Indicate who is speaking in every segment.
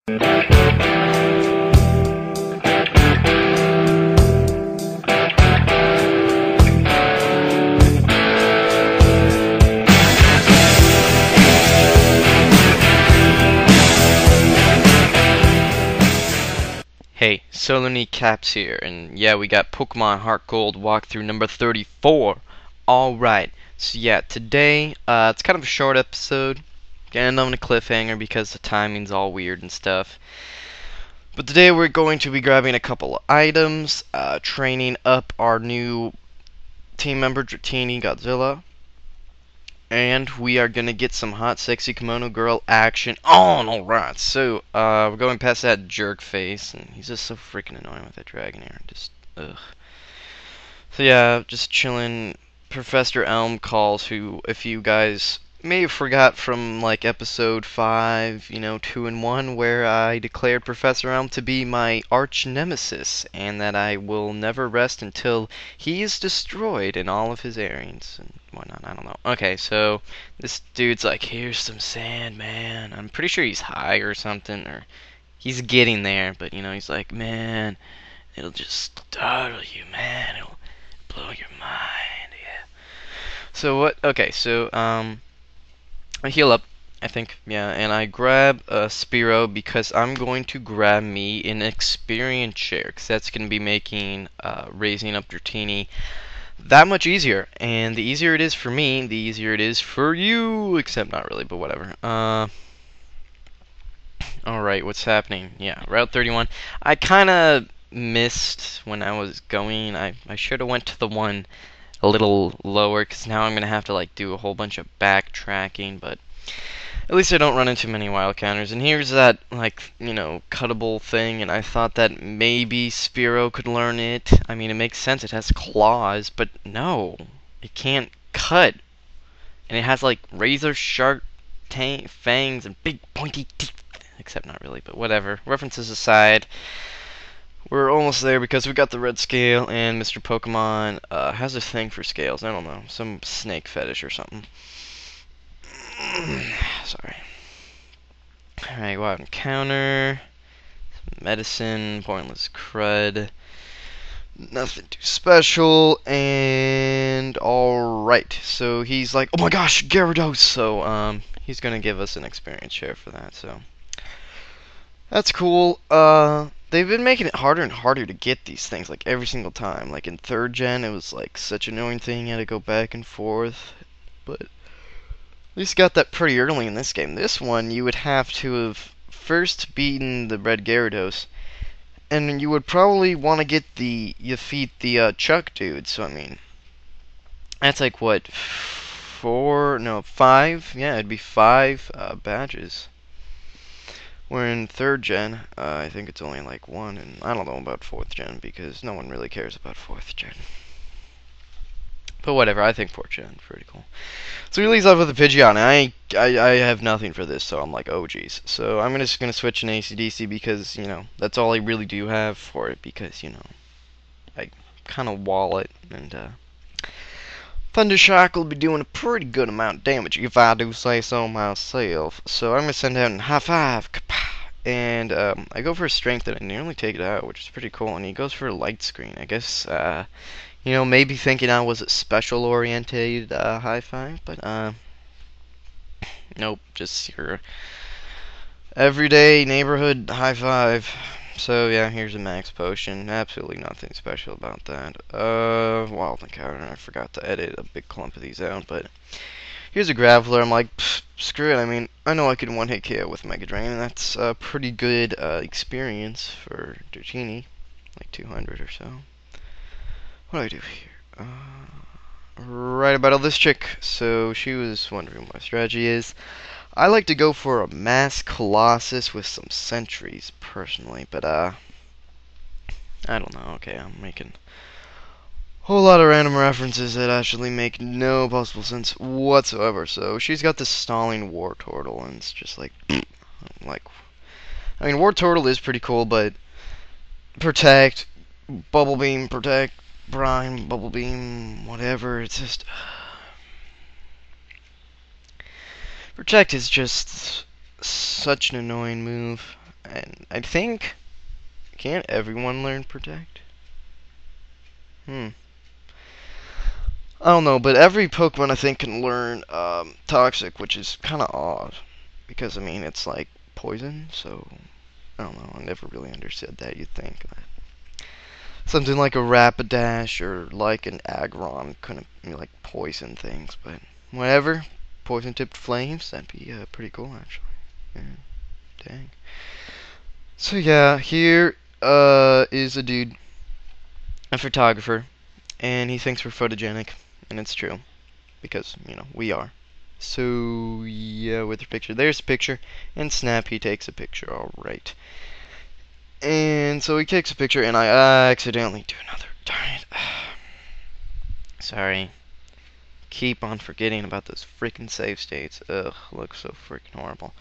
Speaker 1: Hey, Solo Caps here, and yeah, we got Pokemon Heart Gold walkthrough number 34. Alright, so yeah, today, it's kind of a short episode. Gonna end on a cliffhanger because the timing's all weird and stuff. But today we're going to be grabbing a couple of items, training up our new team member, Dratini Godzilla. And we are gonna get some hot, sexy kimono girl action on. Alright, so we're going past that jerk face, and he's just so freaking annoying with that dragon hair. Just ugh. So yeah, just chilling. Professor Elm calls, who, if you guys may have forgot from like episode 5, 2 and 1, where I declared Professor Elm to be my arch nemesis, and that I will never rest until he is destroyed in all of his areas and whatnot. I don't know. Okay, so this dude's like, here's some sand, man. I'm pretty sure he's high or something, or he's getting there, but he's like, man, it'll just startle you, man. It'll blow your mind, yeah. So what? Okay, so I heal up, I think, yeah, and I grab Spearow because I'm going to grab me an experience share, because that's going to be making raising up Dratini that much easier. And the easier it is for me, the easier it is for you, except not really, but whatever. Alright, what's happening? Yeah, Route 31. I kind of missed when I was going. I should have went to the one a little lower, because now I'm going to have to like do a whole bunch of backtracking, but at least I don't run into many wild counters. And here's that, like, cuttable thing, and I thought that maybe Spearow could learn it. I mean, it makes sense, it has claws, but no, it can't cut. And it has like razor sharp fangs and big pointy teeth. Except not really, but whatever. References aside, we're almost there because we got the red scale, and Mr. Pokemon has a thing for scales. I don't know, some snake fetish or something. Sorry. Alright, go out and counter. Some medicine, pointless crud. Nothing too special, and alright. So he's like, oh my gosh, Gyarados! So, he's gonna give us an experience share for that, so that's cool. They've been making it harder and harder to get these things, like, every single time. Like, in 3rd gen, it was, like, such an annoying thing, you had to go back and forth. But at least got that pretty early in this game. This one, you would have to have first beaten the red Gyarados, and you would probably want to get defeat the Chuck dude, so I mean, that's like, what, 5? Yeah, it'd be 5 badges. Where in 3rd gen, I think it's only like 1, and I don't know about 4th gen, because no one really cares about 4th gen. But whatever, I think 4th gen is pretty cool. So he leads off with a Pidgeot, and I have nothing for this, so I'm like, oh geez. So I'm just gonna switch an AC/DC because, that's all I really do have for it, because, I kind of wall it, and Thundershock will be doing a pretty good amount of damage, if I do say so myself. So I'm going to send out a high five, and I go for a strength, and I nearly take it out, which is pretty cool, and he goes for a light screen. I guess, maybe thinking I was a special-oriented high five, but, nope, just your everyday neighborhood high five. So yeah, here's a max potion. Absolutely nothing special about that. Wild encounter. I forgot to edit a big clump of these out, but here's a Graveler. I'm like, screw it. I mean, I know I can one-hit KO with Mega Drain, and that's a pretty good experience for Dratini, like 200 or so. What do I do here? Right about all this chick. So she was wondering what my strategy is. I like to go for a Mass Colossus with some sentries, personally, but, I don't know. Okay, I'm making a whole lot of random references that actually make no possible sense whatsoever. So, she's got this stalling War Turtle, and it's just like, I mean, War Turtle is pretty cool, but Protect, Bubble Beam, Protect, Brine, Bubble Beam, whatever, it's just... Protect is just such an annoying move. And I think, can't everyone learn Protect? I don't know, but every Pokemon I think can learn Toxic, which is kind of odd. Because, I mean, it's like poison, so I don't know. I never really understood that. You'd think that something like a Rapidash or like an Aggron couldn't like poison things, but whatever. Poison tipped flames, that'd be pretty cool, actually. Yeah, dang. So, yeah, here is a dude, a photographer, and he thinks we're photogenic, and it's true. Because, you know, we are. So, yeah, with the picture. There's the picture. And snap, he takes a picture. Alright. And so he takes a picture, and I accidentally do another. Darn it. Sorry. Keep on forgetting about those freaking save states. Ugh, looks so freaking horrible.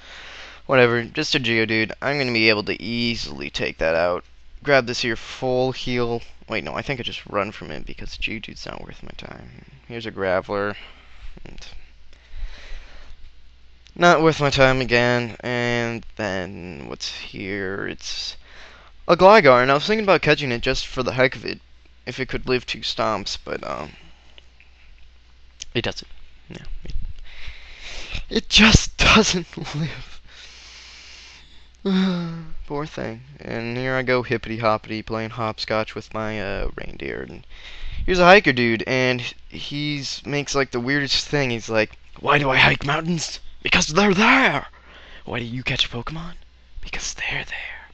Speaker 1: Whatever, just a Geodude. I'm going to be able to easily take that out. Grab this here full heal. Wait, no, I think I just run from it because Geodude's not worth my time. Here's a Graveler. And not worth my time again. And then what's here? It's a Gligar, and I was thinking about catching it just for the heck of it, if it could live 2 stomps, but it doesn't. No, it just doesn't live. Poor thing. And here I go hippity hoppity playing hopscotch with my reindeer. And here's a hiker dude, and he's makes like the weirdest thing. He's like, "Why do I hike mountains? Because they're there. Why do you catch Pokemon? Because they're there."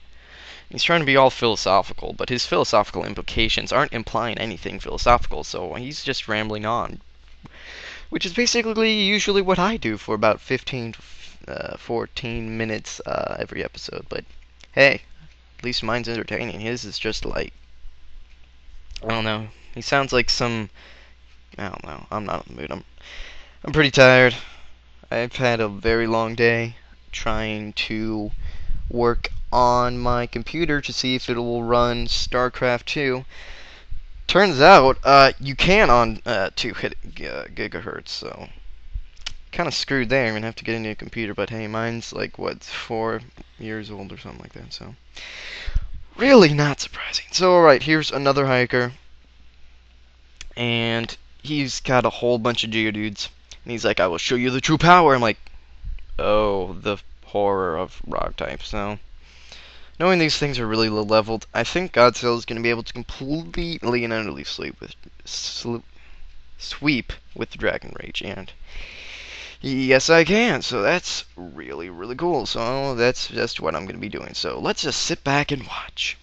Speaker 1: He's trying to be all philosophical, but his philosophical implications aren't implying anything philosophical, so he's just rambling on. Which is basically usually what I do for about 15 to 14 minutes every episode. But hey, at least mine's entertaining. His is just like, I don't know. He sounds like some, I don't know. I'm not in the mood. I'm pretty tired. I've had a very long day trying to work on my computer to see if it will run StarCraft 2. Turns out, you can on 2 gigahertz, so kind of screwed there. I'm gonna have to get a new computer, but hey, mine's like, what, 4 years old or something like that, so really not surprising. So, alright, here's another hiker, and he's got a whole bunch of Geodudes, and he's like, "I will show you the true power." I'm like, oh, the horror of rock type. So knowing these things are really low leveled, I think Godzilla is going to be able to completely and utterly sweep with Dragon Rage, and yes, I can. So that's really, really cool. So that's just what I'm going to be doing. So let's just sit back and watch.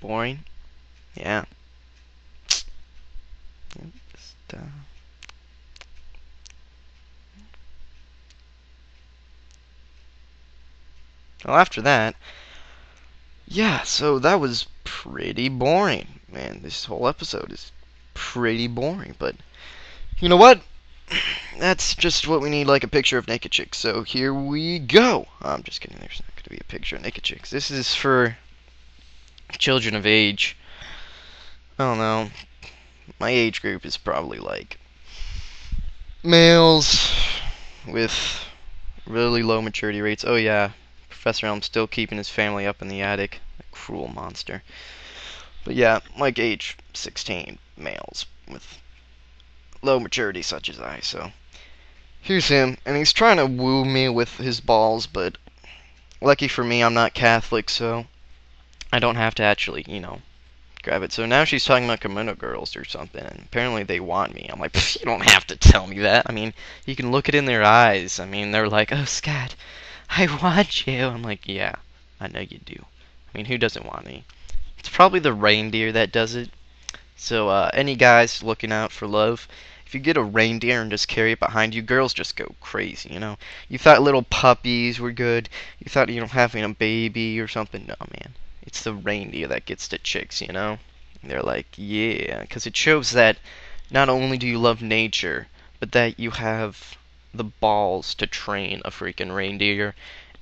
Speaker 1: Boring? Yeah. Just, well, after that, yeah, so that was pretty boring. Man, this whole episode is pretty boring, but you know what? That's just what we need, like a picture of naked chicks. So here we go. I'm just kidding, there's not going to be a picture of naked chicks. This is for children of age. I don't know. My age group is probably like males with really low maturity rates. Oh yeah, Professor Elm's still keeping his family up in the attic. A cruel monster. But yeah, like age 16 males with low maturity such as I. So here's him, and he's trying to woo me with his balls, but lucky for me, I'm not Catholic, so I don't have to actually, you know, grab it. So now she's talking about Kimono girls or something, and apparently they want me. I'm like, you don't have to tell me that. I mean, you can look it in their eyes. I mean, they're like, "Oh, Scott, I want you." I'm like, yeah, I know you do. I mean, who doesn't want me? It's probably the reindeer that does it. So, any guys looking out for love, if you get a reindeer and just carry it behind you, girls just go crazy, you know? You thought little puppies were good. You thought, you know, having a baby or something. No, man. It's the reindeer that gets to chicks, you know? And they're like, yeah, because it shows that not only do you love nature, but that you have the balls to train a freaking reindeer.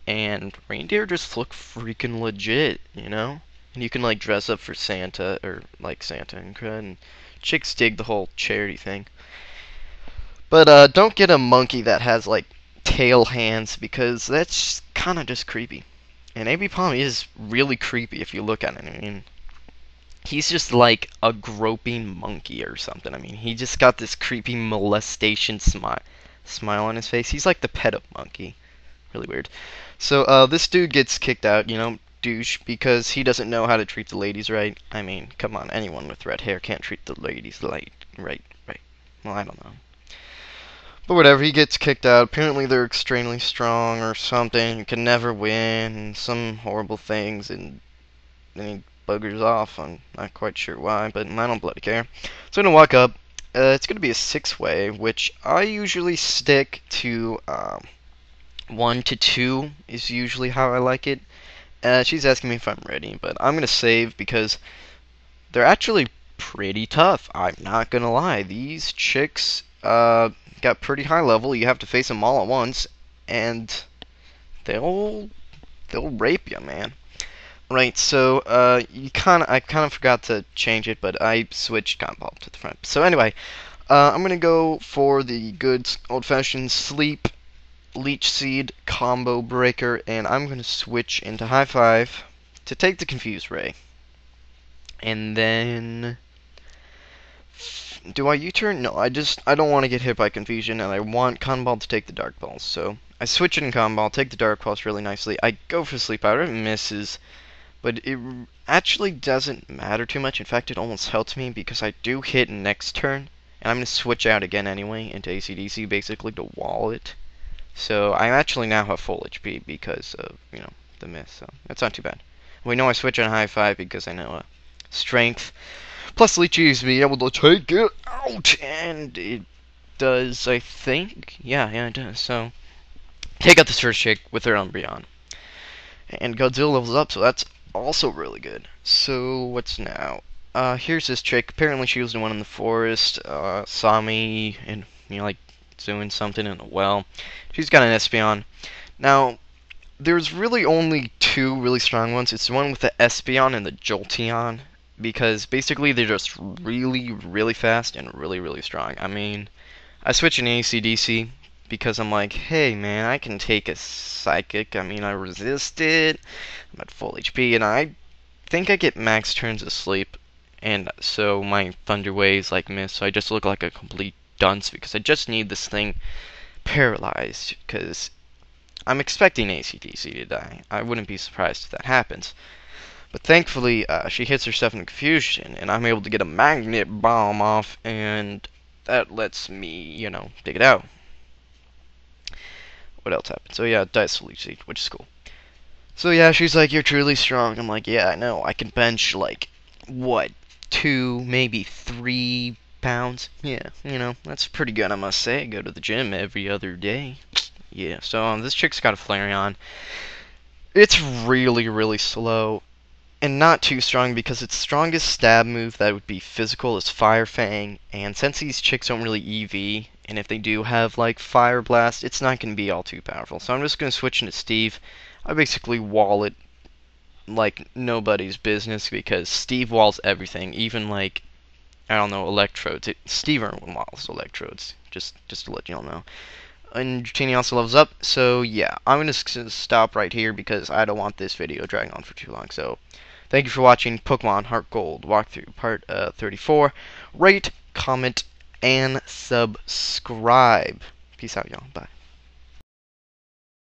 Speaker 1: And reindeer just look freaking legit, you know? And you can like dress up for Santa, or like Santa and crud, and chicks dig the whole charity thing. But don't get a monkey that has like tail hands, because that's kind of just creepy. And AB Palm is really creepy if you look at it. I mean, he's just like a groping monkey or something. I mean, he just got this creepy molestation smile on his face. He's like the pet of monkey. Really weird. So, this dude gets kicked out, you know, douche, because he doesn't know how to treat the ladies right. I mean, come on, anyone with red hair can't treat the ladies right. Well, I don't know. But whatever, he gets kicked out. Apparently they're extremely strong or something. You can never win, and some horrible things, and then he buggers off. I'm not quite sure why, but I don't bloody care. So I'm gonna walk up. It's gonna be a 6-way, which I usually stick to 1 to 2 is usually how I like it. She's asking me if I'm ready, but I'm gonna save because they're actually pretty tough. I'm not gonna lie. These chicks got pretty high level. You have to face them all at once, and they'll rape you, man. Right, so I kind of forgot to change it, but I switched combo to the front. So anyway, I'm gonna go for the good old-fashioned sleep leech seed combo breaker, and I'm gonna switch into high five to take the confuse ray, and then do I U-turn? No, I don't want to get hit by confusion, and I want Conball to take the dark balls. So I switch it in Conball, take the dark balls really nicely. I go for sleep powder, it misses. But it actually doesn't matter too much. In fact, it almost helps me because I do hit next turn. And I'm going to switch out again anyway into ACDC basically to wall it. So I actually now have full HP because of, you know, the miss. So that's not too bad. We know I switch on high five because I know strength. Plus Leechy is be able to take it out. And it does, I think. Yeah, it does. So take out this first chick with her Umbreon. And Godzilla levels up, so that's also really good. So what's now? Here's this chick. Apparently she was the one in the forest. Saw me and, you know, like doing something in a well. She's got an Espeon. Now there's really only 2 really strong ones. It's the one with the Espeon and the Jolteon, because basically they're just really fast and really strong. I mean, I switch in ACDC because I'm like, hey man, I can take a psychic. I mean, I resist it. I'm at full HP, and I think I get max turns of sleep, and so my Thunder Waves like miss. So I just look like a complete dunce because I just need this thing paralyzed. Because I'm expecting ACDC to die. I wouldn't be surprised if that happens. But thankfully, she hits herself in confusion, and I'm able to get a magnet bomb off, and that lets me, you know, dig it out. What else happened? So yeah, dice Leech, which is cool. So yeah, she's like, you're truly strong. I'm like, yeah, I know. I can bench like, what, 2, maybe 3 pounds? Yeah, you know, that's pretty good, I must say. I go to the gym every other day. Yeah, so this chick's got a Flareon. It's really slow. And not too strong because its strongest stab move that would be physical is Fire Fang, and since these chicks don't really EV, and if they do have like Fire Blast, it's not going to be all too powerful. So I'm just going to switch into Steve. I basically wall it like nobody's business because Steve walls everything, even like, I don't know, electrodes. Steve Irwin walls electrodes, just to let y'all know. And Dratini also levels up, so yeah, I'm going to stop right here because I don't want this video dragging on for too long. So thank you for watching Pokemon Heart Gold Walkthrough Part 34. Rate, comment, and subscribe. Peace out, y'all. Bye.